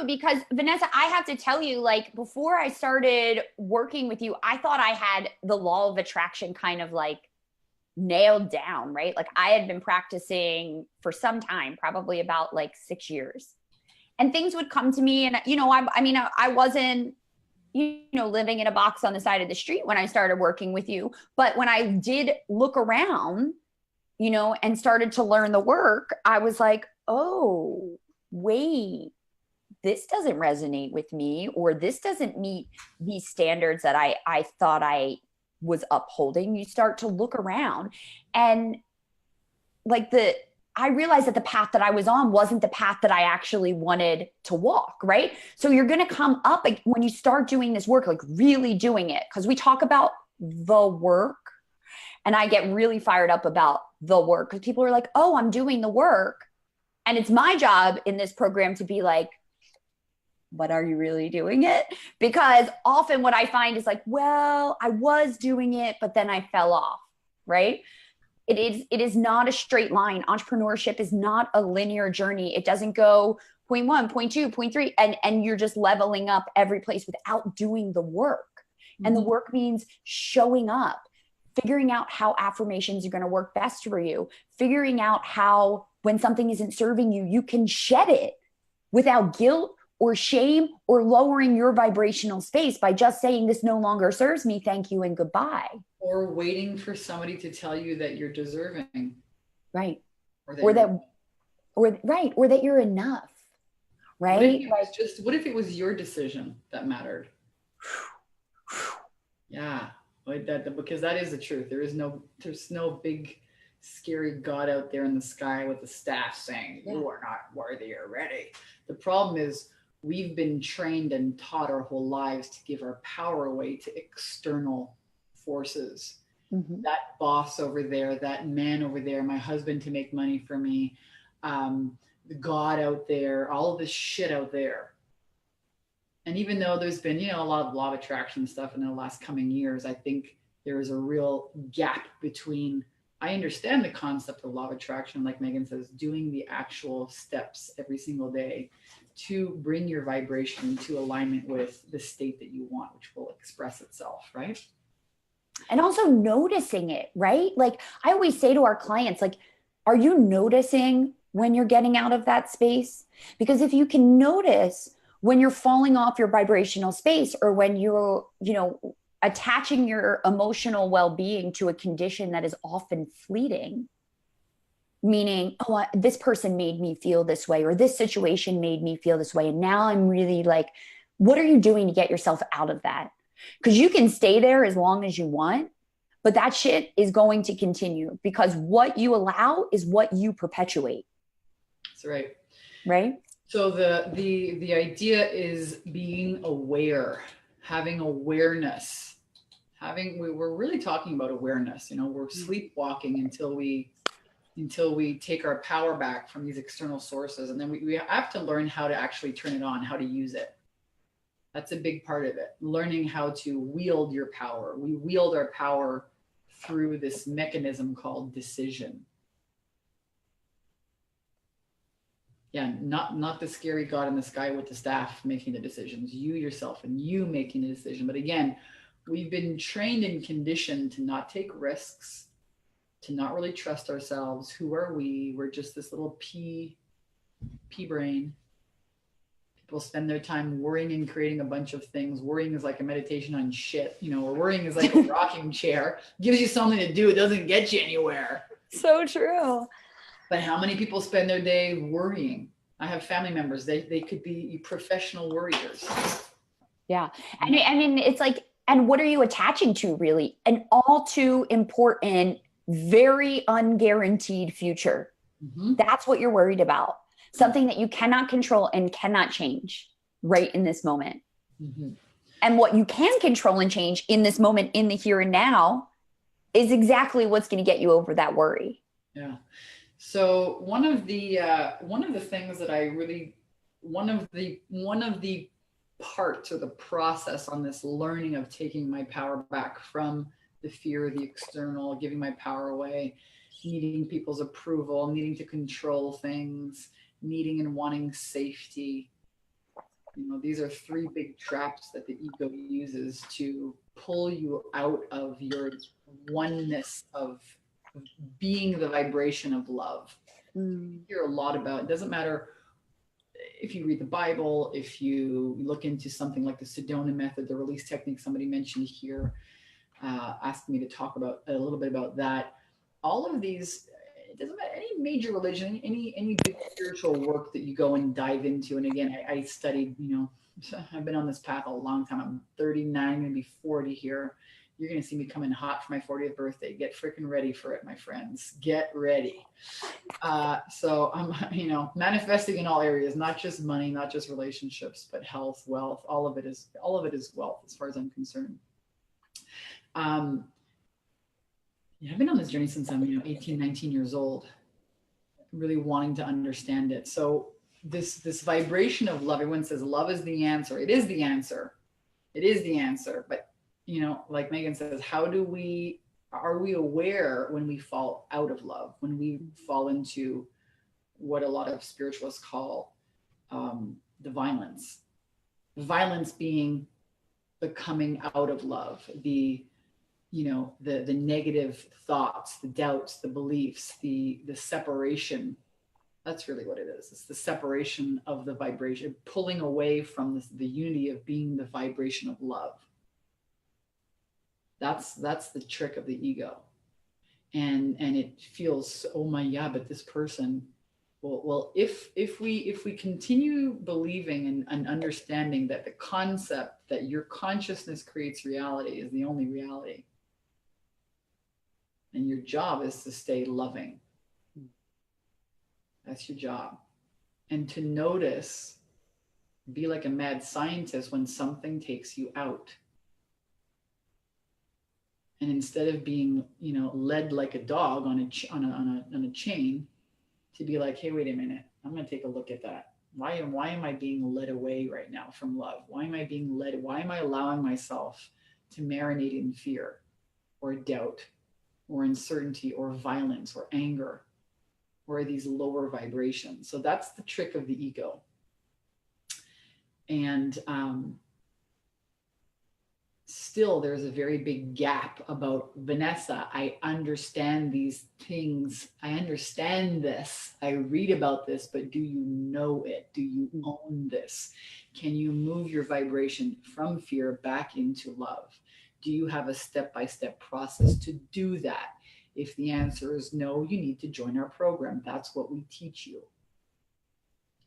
Because Vanessa, I have to tell you, like, before I started working with you, I thought I had the law of attraction kind of like nailed down, right? Like I had been practicing for some time, probably about like 6 years, and things would come to me. And, I wasn't, living in a box on the side of the street when I started working with you. But when I did look around, and started to learn the work, I was like, oh, wait, this doesn't resonate with me, or this doesn't meet these standards that I thought I was upholding. You start to look around, and I realized that the path that I was on wasn't the path that I actually wanted to walk, right? So you're going to come up, like, when you start doing this work, like really doing it, because we talk about the work, and I get really fired up about the work because people are like, oh, I'm doing the work. And it's my job in this program to be like, but are you really doing it? Because often what I find is like, well, I was doing it, but then I fell off, right? It is not a straight line. Entrepreneurship is not a linear journey. It doesn't go point 1, point 2, point 3, and you're just leveling up every place without doing the work. Mm-hmm. And the work means showing up, figuring out how affirmations are going to work best for you, figuring out how, when something isn't serving you, you can shed it without guilt or shame or lowering your vibrational space by just saying, this no longer serves me, thank you and goodbye. Or waiting for somebody to tell you that you're deserving. Right. Or that you're enough. Right. What if it was your decision that mattered? Yeah. Because that is the truth. There's no big scary God out there in the sky with a staff saying, you are not worthy or ready. The problem is we've been trained and taught our whole lives to give our power away to external forces. Mm-hmm. That boss over there, that man over there, my husband to make money for me, the God out there, all of this shit out there. And even though there's been, a lot of law of attraction stuff in the last coming years, I think there is a real gap between, I understand the concept of law of attraction, like Megan says, doing the actual steps every single day to bring your vibration into alignment with the state that you want, which will express itself, right? And also noticing it, right? Like I always say to our clients, like, are you noticing when you're getting out of that space? Because if you can notice when you're falling off your vibrational space, or when you're, attaching your emotional well-being to a condition that is often fleeting, meaning, oh, this person made me feel this way, or this situation made me feel this way. And now I'm really like, what are you doing to get yourself out of that? Because you can stay there as long as you want, but that shit is going to continue, because what you allow is what you perpetuate. That's right. Right? So the idea is being aware, having awareness, we're really talking about awareness. We're sleepwalking until we take our power back from these external sources. And then we have to learn how to actually turn it on, how to use it. That's a big part of it. Learning how to wield your power. We wield our power through this mechanism called decision. Yeah, not the scary God in the sky with the staff making the decisions, you yourself and you making the decision. But again, we've been trained and conditioned to not take risks, to not really trust ourselves. Who are we? We're just this little pea brain. People spend their time worrying and creating a bunch of things. Worrying is like a meditation on shit, or worrying is like a rocking chair. Gives you something to do. It doesn't get you anywhere. So true. But how many people spend their day worrying? I have family members. They could be professional worriers. Yeah. And I mean, it's like, and what are you attaching to really? An all too important, very unguaranteed future. Mm-hmm. That's what you're worried about. Something that you cannot control and cannot change right in this moment. Mm-hmm. And what you can control and change in this moment, in the here and now, is exactly what's going to get you over that worry. Yeah. So one of the things that I really, one of the parts or the process on this learning of taking my power back from the fear of the external, giving my power away, needing people's approval, needing to control things, needing and wanting safety. These are three big traps that the ego uses to pull you out of your oneness of being the vibration of love. You hear a lot about, it doesn't matter if you read the Bible, if you look into something like the Sedona method, the release technique somebody mentioned here, asked me to talk about a little bit about that. All of these, it doesn't matter, any major religion, any big spiritual work that you go and dive into. And again, I studied, I've been on this path a long time. I'm 39, going to be 40 here. You're going to see me coming hot for my 40th birthday. Get freaking ready for it, my friends. Get ready. So I'm, manifesting in all areas, not just money, not just relationships, but health, wealth. All of it is wealth as far as I'm concerned. I've been on this journey since I'm, 18, 19 years old, really wanting to understand it. So this vibration of love, everyone says love is the answer. It is the answer. It is the answer. But, like Megan says, are we aware when we fall out of love, when we fall into what a lot of spiritualists call the violence being the coming out of love, the negative thoughts, the doubts, the beliefs, the separation. That's really what it is. It's the separation of the vibration, pulling away from the unity of being the vibration of love. That's the trick of the ego. And it feels, oh my, yeah, but this person, well, if we continue believing and understanding that the concept that your consciousness creates reality is the only reality, and your job is to stay loving. That's your job. And to notice, be like a mad scientist when something takes you out. And instead of being, led like a dog on a chain, to be like, hey, wait a minute, I'm going to take a look at that. Why am I being led away right now from love? Why am I being led? Why am I allowing myself to marinate in fear or doubt or uncertainty or violence or anger or these lower vibrations? So that's the trick of the ego. And still there's a very big gap about, Vanessa, I understand these things. I understand this. I read about this, but do you know it? Do you own this? Can you move your vibration from fear back into love? Do you have a step-by-step process to do that? If the answer is no, you need to join our program. That's what we teach you.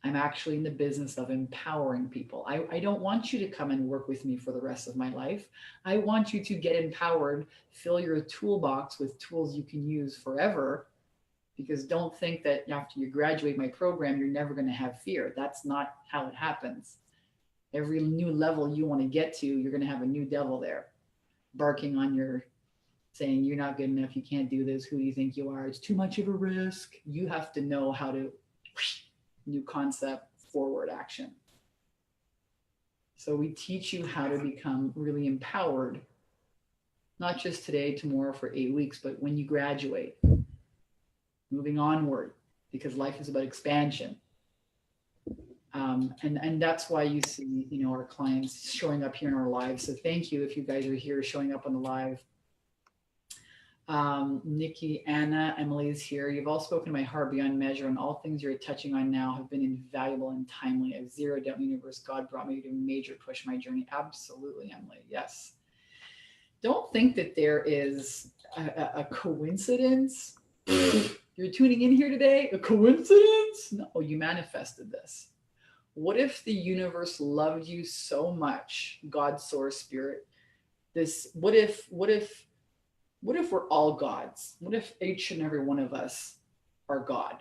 I'm actually in the business of empowering people. I don't want you to come and work with me for the rest of my life. I want you to get empowered, fill your toolbox with tools you can use forever, because don't think that after you graduate my program, you're never going to have fear. That's not how it happens. Every new level you want to get to, you're going to have a new devil there, barking on your, saying you're not good enough, you can't do this, who do you think you are, it's too much of a risk. You have to know how to, new concept, forward action. So we teach you how to become really empowered, not just today, tomorrow for 8 weeks, but when you graduate, moving onward, because life is about expansion. And that's why you see, you know, our clients showing up here in our lives. So thank you if you guys are here showing up on the live. Nikki, Anna, Emily is here. You've all spoken to my heart beyond measure, and all things you're touching on now have been invaluable and timely. I have zero doubt in the universe. God brought me to a major push my journey. Absolutely, Emily. Yes. Don't think that there is a coincidence. You're tuning in here today. A coincidence? No, you manifested this. What if the universe loved you so much, God, source, spirit? What if we're all gods? What if each and every one of us are God?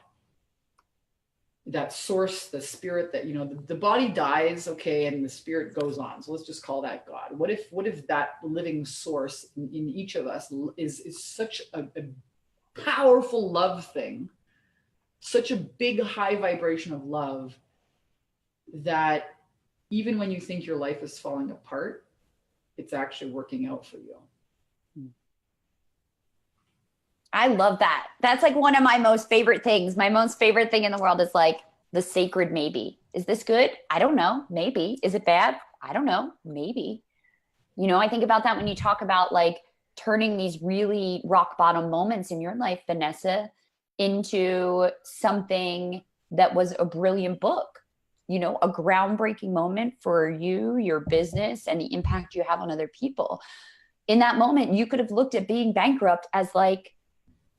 That source, the spirit that, you know, the body dies, okay, and the spirit goes on. So let's just call that God. What if that living source in each of us is such a powerful love thing, such a big high vibration of love, that even when you think your life is falling apart, it's actually working out for you. I love that. That's like one of my most favorite things. My most favorite thing in the world is like the sacred maybe. Is this good? I don't know. Maybe. Is it bad? I don't know. Maybe. You know, I think about that when you talk about like turning these really rock bottom moments in your life, Vanessa, into something that was a brilliant book, you know, a groundbreaking moment for you, your business, and the impact you have on other people. In that moment, you could have looked at being bankrupt as like,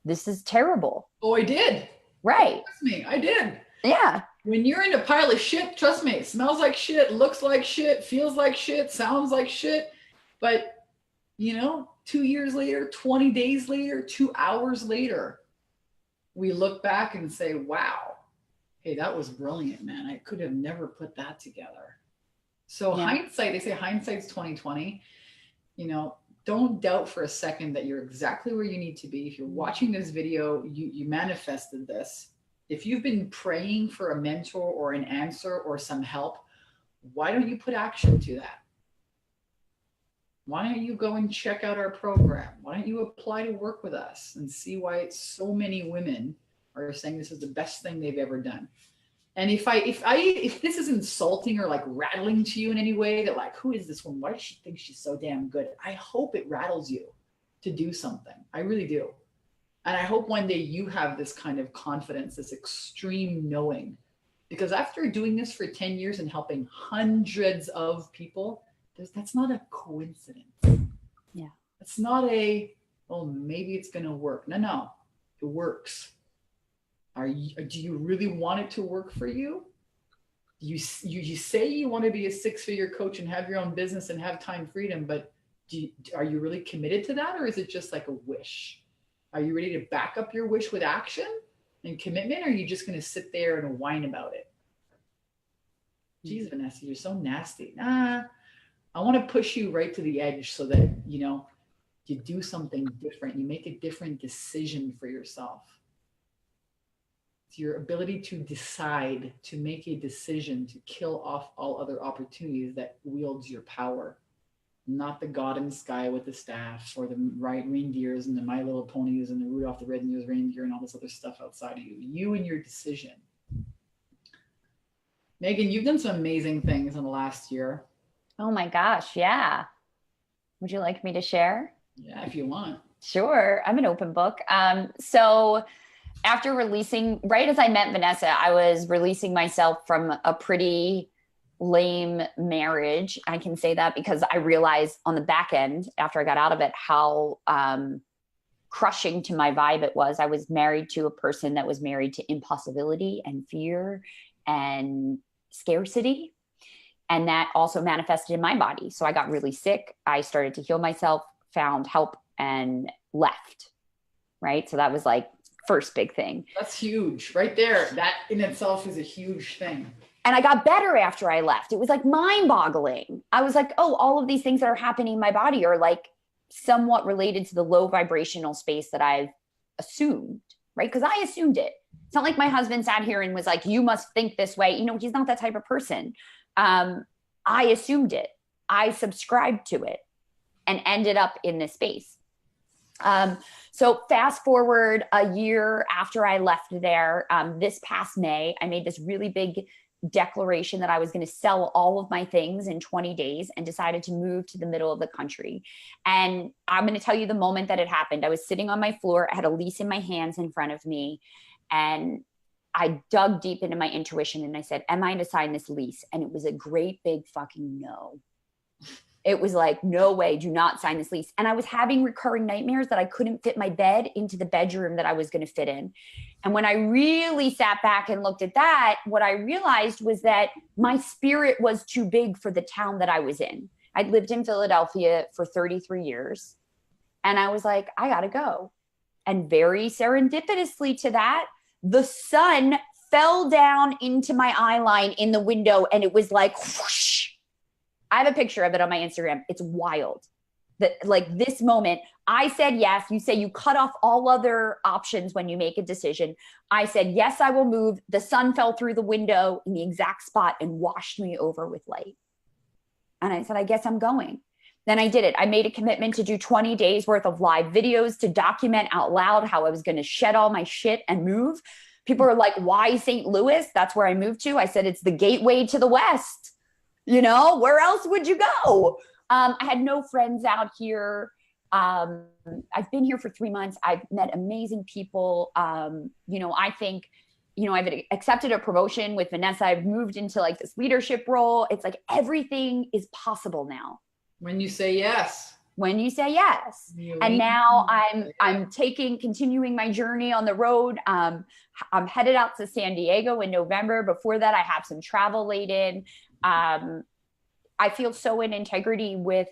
this is terrible. Oh, I did. Right. Trust me, I did. Yeah. When you're in a pile of shit, trust me, it smells like shit, looks like shit, feels like shit, sounds like shit. But, you know, 2 years later, 20 days later, 2 hours later, we look back and say, wow, hey, that was brilliant, man. I could have never put that together. So hindsight, they say hindsight's 2020. You know, don't doubt for a second that you're exactly where you need to be. If you're watching this video, you manifested this. If you've been praying for a mentor or an answer or some help, why don't you put action to that? Why don't you go and check out our program? Why don't you apply to work with us and see why so many women are saying this is the best thing they've ever done? And if this is insulting or like rattling to you in any way, that like, who is this woman? Why does she think she's so damn good? I hope it rattles you to do something. I really do. And I hope one day you have this kind of confidence, this extreme knowing, because after doing this for 10 years and helping hundreds of people, that's not a coincidence. Yeah. It's not oh, maybe it's going to work. No, it works. Do you really want it to work for you? You say you want to be a 6-figure coach and have your own business and have time freedom, but are you really committed to that? Or is it just like a wish? Are you ready to back up your wish with action and commitment? Or are you just going to sit there and whine about it? Geez, Vanessa, you're so nasty. Nah, I want to push you right to the edge so that, you know, you do something different. You make a different decision for yourself. It's your ability to decide, to make a decision, to kill off all other opportunities that wields your power. Not the God in the sky with the staff or the reindeers and the My Little Ponies and the Rudolph the Red-Nosed Reindeer and all this other stuff outside of you. You and your decision. Megan, you've done some amazing things in the last year. Oh my gosh. Yeah. Would you like me to share? Yeah, if you want. Sure. I'm an open book. So after releasing, right as I met Vanessa, I was releasing myself from a pretty lame marriage. I can say that because I realized on the back end, after I got out of it, how crushing to my vibe it was. I was married to a person that was married to impossibility and fear and scarcity. And that also manifested in my body. So I got really sick. I started to heal myself, found help, and left. Right. So that was like first big thing. That's huge right there. That in itself is a huge thing. And I got better after I left. It was like mind boggling. I was like, oh, all of these things that are happening in my body are like somewhat related to the low vibrational space that I've assumed. Right. Because I assumed it. It's not like my husband sat here and was like, you must think this way. You know, he's not that type of person. I assumed it. I subscribed to it and ended up in this space. So fast forward a year after I left there, this past May, I made this really big declaration that I was going to sell all of my things in 20 days and decided to move to the middle of the country. And I'm going to tell you the moment that it happened. I was sitting on my floor. I had a lease in my hands in front of me. And I dug deep into my intuition and I said, am I to sign this lease? And it was a great big fucking no. It was like, no way, do not sign this lease. And I was having recurring nightmares that I couldn't fit my bed into the bedroom that I was going to fit in. And when I really sat back and looked at that, what I realized was that my spirit was too big for the town that I was in. I'd lived in Philadelphia for 33 years. And I was like, I got to go. And very serendipitously to that, the sun fell down into my eye line in the window and it was like, whoosh. I have a picture of it on my Instagram. It's wild. That like this moment, I said yes. You say you cut off all other options when you make a decision. I said, yes, I will move. The sun fell through the window in the exact spot and washed me over with light. And I said, I guess I'm going. Then I did it. I made a commitment to do 20 days worth of live videos to document out loud how I was going to shed all my shit and move. People are like, why St. Louis? That's where I moved to. I said, it's the gateway to the West. You know, where else would you go? I had no friends out here. I've been here for 3 months. I've met amazing people. You know, I think, you know, I've accepted a promotion with Vanessa. I've moved into like this leadership role. It's like everything is possible now. When you say yes. When you say yes. And now I'm continuing my journey on the road. I'm headed out to San Diego in November. Before that, I have some travel laid in. I feel so in integrity with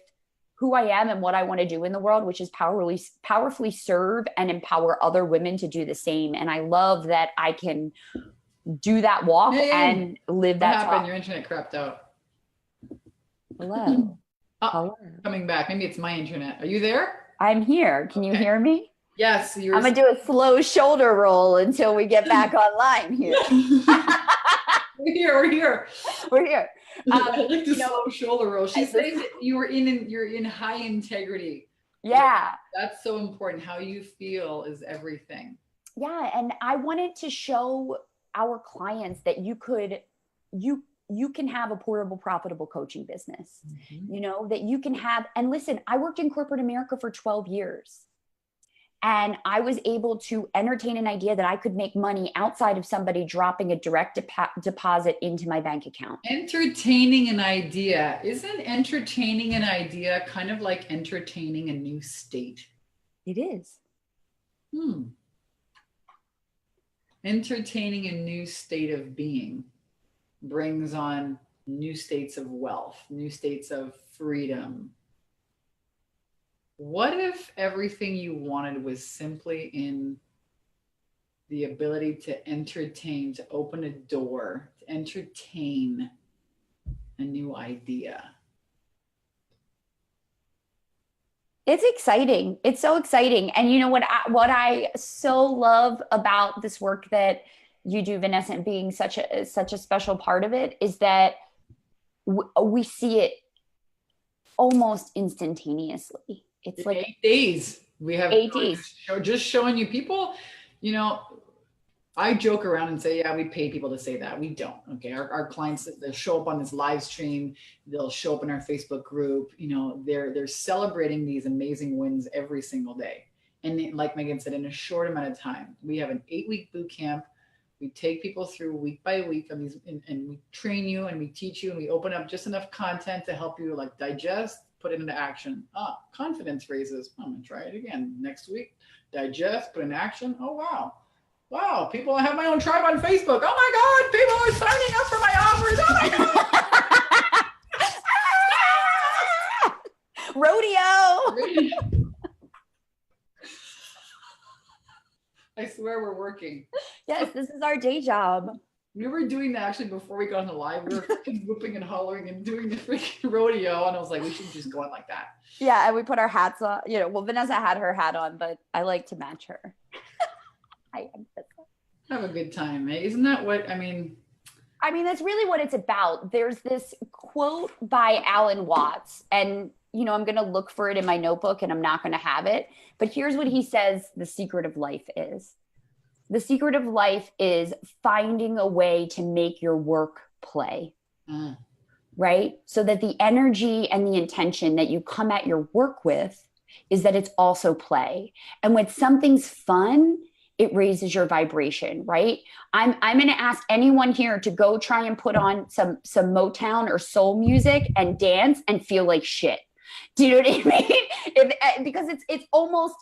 who I am and what I want to do in the world, which is powerfully serve and empower other women to do the same. And I love that I can do that walk and live that. What happened? Your internet crapped out. Hello. Hello. Coming back. Maybe it's my internet. Are you there? I'm here. Can you hear me? Yes. I'm going to do a slow shoulder roll until we get back online here. We're here. I like the slow shoulder roll. She's saying that you're in high integrity. Yeah. That's so important. How you feel is everything. Yeah. And I wanted to show our clients that you can have a portable, profitable coaching business, you know, that you can have. And listen, I worked in corporate America for 12 years. And I was able to entertain an idea that I could make money outside of somebody dropping a direct deposit into my bank account. Entertaining an idea. Isn't entertaining an idea kind of like entertaining a new state? It is. Entertaining a new state of being brings on new states of wealth, new states of freedom. What if everything you wanted was simply in the ability to entertain, to open a door, to entertain a new idea? It's exciting. It's so exciting. And you know what I so love about this work that you do, Vanessa, and being such a special part of it is that we see it almost instantaneously. It's like 8 days. We have 8 days. Just showing you people, you know, I joke around and say, yeah, we pay people to say that. We don't. Okay. Our clients, they'll show up on this live stream. They'll show up in our Facebook group. You know, they're celebrating these amazing wins every single day. And like Megan said, in a short amount of time, we have an 8-week boot camp. We take people through week by week on these, and we train you and we teach you and we open up just enough content to help you like digest, put it into action. Confidence raises. I'm going to try it again next week. Digest, put in action. Oh, wow. Wow. People, I have my own tribe on Facebook. Oh my God. People are signing up for my offers. Oh my God. Rodeo. I swear we're working. Yes, this is our day job. We were doing that actually before we got on the live. We were freaking whooping and hollering and doing the freaking rodeo. And I was like, we should just go on like that. Yeah. And we put our hats on, you know, well, Vanessa had her hat on, but I like to match her. Have a good time, eh? Isn't that what, I mean? I mean, that's really what it's about. There's this quote by Alan Watts, and I'm going to look for it in my notebook and I'm not going to have it. But here's what he says the secret of life is. The secret of life is finding a way to make your work play. Right? So that the energy and the intention that you come at your work with is that it's also play. And when something's fun, it raises your vibration, right? I'm going to ask anyone here to go try and put on some Motown or soul music and dance and feel like shit. Do you know what I mean? Because it's almost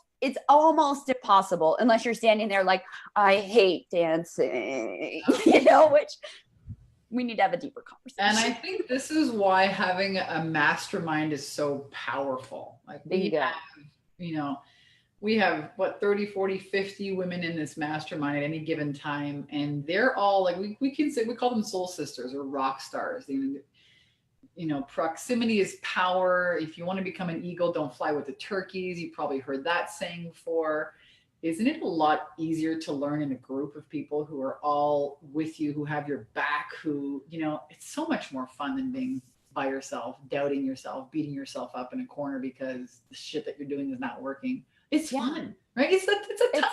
impossible unless you're standing there like, I hate dancing, which we need to have a deeper conversation. And I think this is why having a mastermind is so powerful. Like we have what 30, 40, 50 women in this mastermind at any given time. And they're all like, we call them soul sisters or rock stars. Proximity is power. If you want to become an eagle, don't fly with the turkeys. You probably heard that saying before. Isn't it a lot easier to learn in a group of people who are all with you, who have your back, who, it's so much more fun than being by yourself, doubting yourself, beating yourself up in a corner because the shit that you're doing is not working. It's fun, right? It's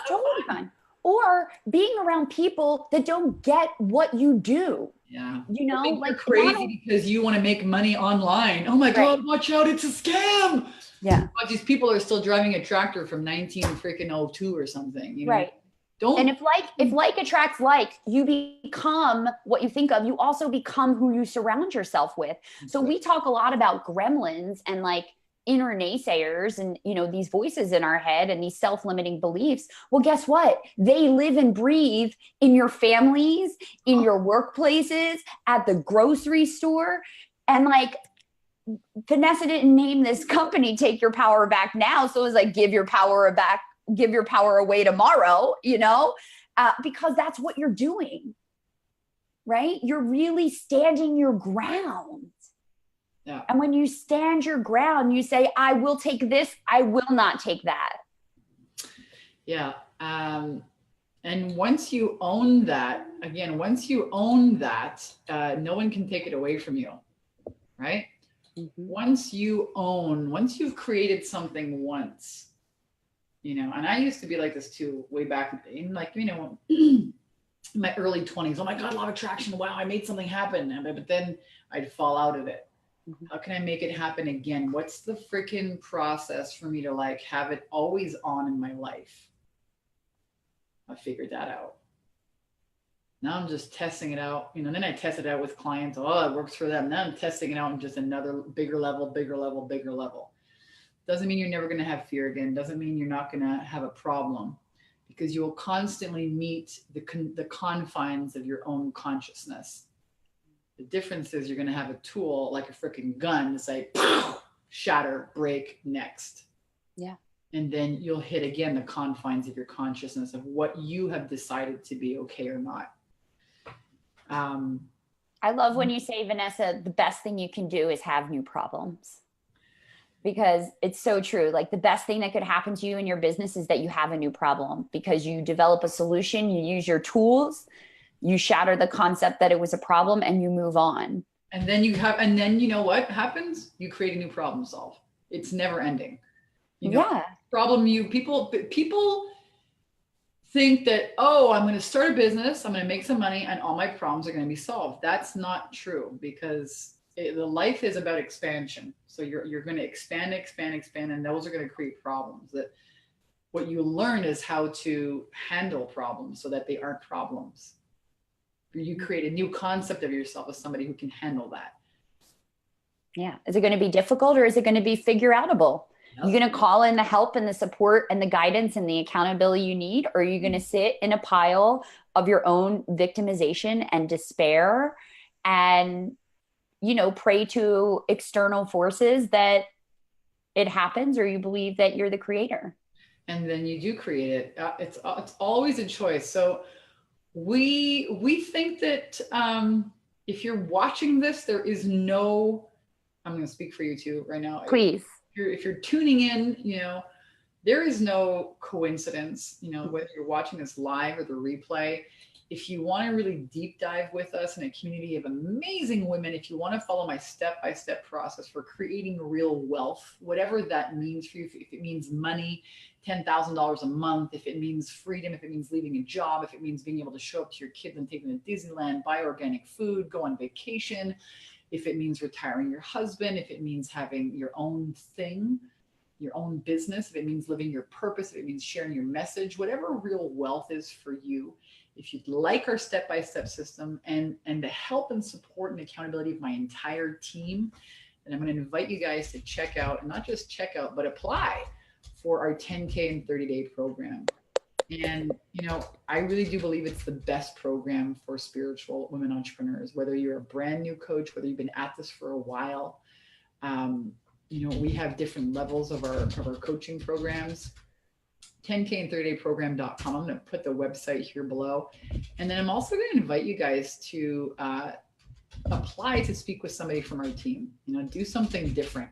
totally fun. Or being around people that don't get what you do. Yeah. Like crazy because you want to make money online. Oh my God, watch out. It's a scam. Yeah. But these people are still driving a tractor from 1902 or something. Right. And if like attracts like, you become what you think of, you also become who you surround yourself with. So we talk a lot about gremlins and like inner naysayers and, these voices in our head and these self-limiting beliefs. Well, guess what? They live and breathe in your families, in your workplaces, at the grocery store. And like, Vanessa didn't name this company Take Your Power Back Now. So it was like, give your power away tomorrow, because that's what you're doing, right? You're really standing your ground. Yeah. And when you stand your ground, you say, I will take this, I will not take that. Yeah. And once you own that, no one can take it away from you, right? Mm-hmm. Once you've created something once, and I used to be like this too, way back in my early 20s. Oh my God, law of attraction. Wow, I made something happen. But then I'd fall out of it. Mm-hmm. How can I make it happen again? What's the freaking process for me to like have it always on in my life? I figured that out. Now I'm just testing it out, then I test it out with clients. Oh, it works for them. Now I'm testing it out in just another bigger level. Doesn't mean you're never going to have fear again. Doesn't mean you're not going to have a problem, because you will constantly meet the confines of your own consciousness. The difference is you're going to have a tool like a freaking gun to say, shatter, break, next. Yeah. And then you'll hit again the confines of your consciousness of what you have decided to be okay or not. I love when you say, Vanessa, the best thing you can do is have new problems, because it's so true. Like the best thing that could happen to you in your business is that you have a new problem, because you develop a solution, you use your tools, you shatter the concept that it was a problem, and you move on. And then you know what happens? You create a new problem solve. It's never ending. People think that, I'm going to start a business, I'm going to make some money, and all my problems are going to be solved. That's not true, because the life is about expansion. So you're going to expand, and those are going to create problems. That what you learn is how to handle problems so that they aren't problems. You create a new concept of yourself as somebody who can handle that. Yeah. Is it going to be difficult, or is it going to be figure outable? You're going to call in the help and the support and the guidance and the accountability you need, or are you going to sit in a pile of your own victimization and despair and, pray to external forces that it happens, or you believe that you're the creator? And then you do create it. It's always a choice. So we think that if you're watching this, there is no, I'm going to speak for you too right now. Please. If you're tuning in, there is no coincidence, whether you're watching this live or the replay. If you want to really deep dive with us in a community of amazing women, if you want to follow my step-by-step process for creating real wealth, whatever that means for you, if it means money, $10,000 a month, if it means freedom, if it means leaving a job, if it means being able to show up to your kids and take them to Disneyland, buy organic food, go on vacation, if it means retiring your husband, if it means having your own thing, your own business, if it means living your purpose, if it means sharing your message, whatever real wealth is for you. If you'd like our step-by-step system and the help and support and accountability of my entire team, then I'm going to invite you guys to check out, and not just check out, but apply for our 10K and 30-day program. And, I really do believe it's the best program for spiritual women entrepreneurs, whether you're a brand new coach, whether you've been at this for a while. We have different levels of our coaching programs. 10K and 30-day program.com. I'm going to put the website here below. And then I'm also going to invite you guys to apply to speak with somebody from our team. Do something different.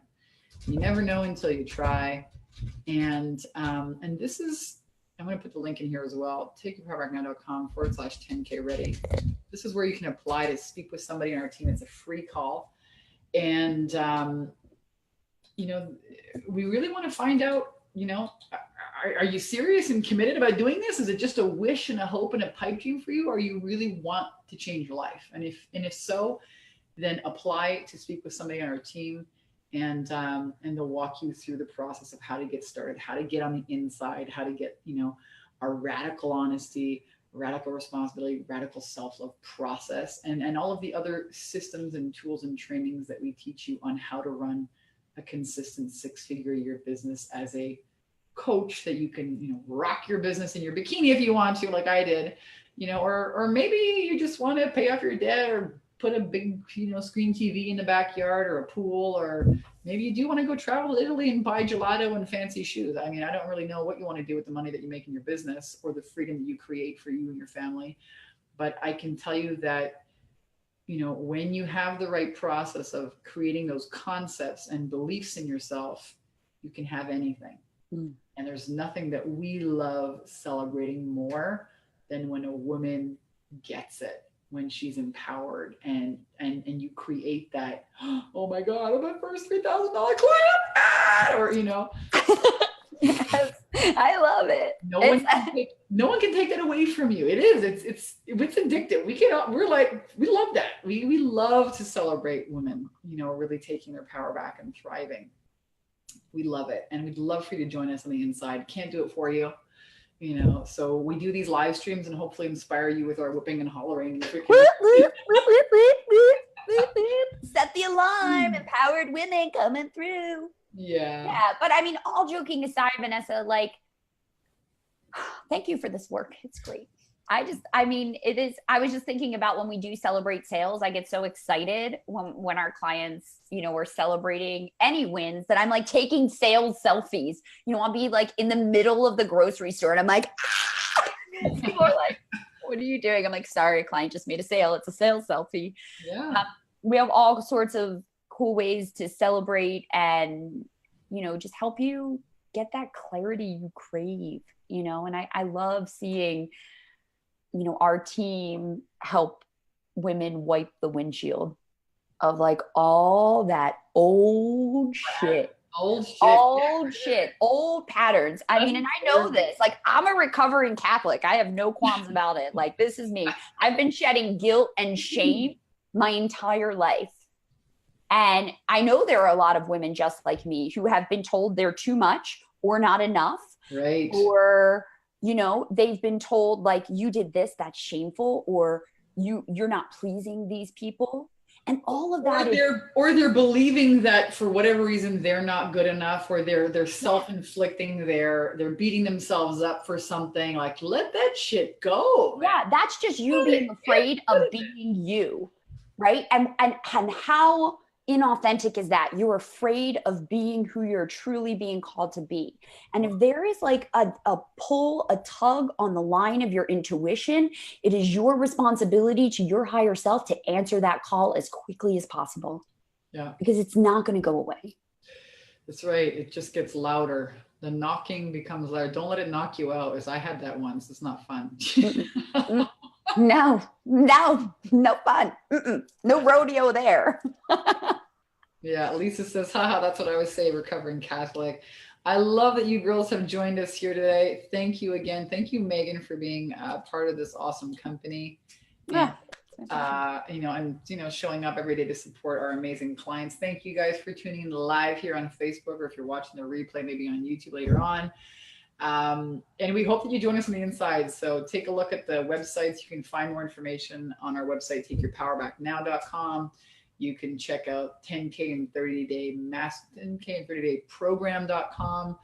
You never know until you try. And this is, I'm going to put the link in here as well. takeyourpowerbacknow.com/10K ready. This is where you can apply to speak with somebody in our team. It's a free call. And, we really want to find out, are you serious and committed about doing this? Is it just a wish and a hope and a pipe dream for you? Or you really want to change your life? And if so, then apply to speak with somebody on our team, and they'll walk you through the process of how to get started, how to get on the inside, how to get, our radical honesty, radical responsibility, radical self-love process, and all of the other systems and tools and trainings that we teach you on how to run a consistent 6-figure a year business as a coach, that you can, rock your business in your bikini if you want to, like I did, or maybe you just want to pay off your debt, or put a big, screen TV in the backyard, or a pool, or maybe you do want to go travel to Italy and buy gelato and fancy shoes. I mean, I don't really know what you want to do with the money that you make in your business or the freedom that you create for you and your family. But I can tell you that, when you have the right process of creating those concepts and beliefs in yourself, you can have anything. And there's nothing that we love celebrating more than when a woman gets it, when she's empowered and you create that, oh my God, I'm my first $3,000 client, or, Yes, I love it. No one can take that away from you. It's addictive. We love that. We love to celebrate women, really taking their power back and thriving. We love it. And we'd love for you to join us on the inside. Can't do it for you. So we do these live streams and hopefully inspire you with our whooping and hollering. Set the alarm, empowered women coming through. Yeah. But I mean, all joking aside, Vanessa, thank you for this work. It's great. It is. I was just thinking about when we do celebrate sales, I get so excited when our clients, are celebrating any wins, that I'm taking sales selfies. I'll be in the middle of the grocery store and I'm like, people are like, what are you doing? I'm like, sorry, a client just made a sale. It's a sales selfie. Yeah. We have all sorts of cool ways to celebrate and, just help you get that clarity you crave, and I love seeing, our team help women wipe the windshield of all that old shit, old patterns. I mean, and I know this, I'm a recovering Catholic. I have no qualms about it. This is me. I've been shedding guilt and shame my entire life. And I know there are a lot of women just like me who have been told they're too much or not enough. Right. Or, they've been told you did this, that's shameful, or you're not pleasing these people. And all of that or they're believing that for whatever reason they're not good enough, or they're self-inflicting, they're beating themselves up for something. Let that shit go, man. Yeah, that's just you being afraid of being you, right? And how inauthentic is that? You're afraid of being who you're truly being called to be. And if there is a pull, a tug on the line of your intuition, it is your responsibility to your higher self to answer that call as quickly as possible. Yeah. Because it's not going to go away. That's right. It just gets louder. The knocking becomes louder. Don't let it knock you out, as I had that once. It's not fun. No, no fun. No rodeo there. Yeah, Lisa says, haha, that's what I would say, recovering Catholic. I love that you girls have joined us here today. Thank you again. Thank you, Megan, for being part of this awesome company. And, and showing up every day to support our amazing clients. Thank you guys for tuning in live here on Facebook, or if you're watching the replay, maybe on YouTube later on. And we hope that you join us on the inside. So take a look at the websites. You can find more information on our website, takeyourpowerbacknow.com. You can check out 10K and 30-day program.com,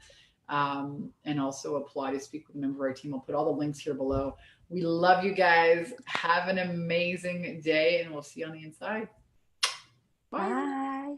and also apply to speak with a member of our team. I'll put all the links here below. We love you guys. Have an amazing day, and we'll see you on the inside. Bye. Bye.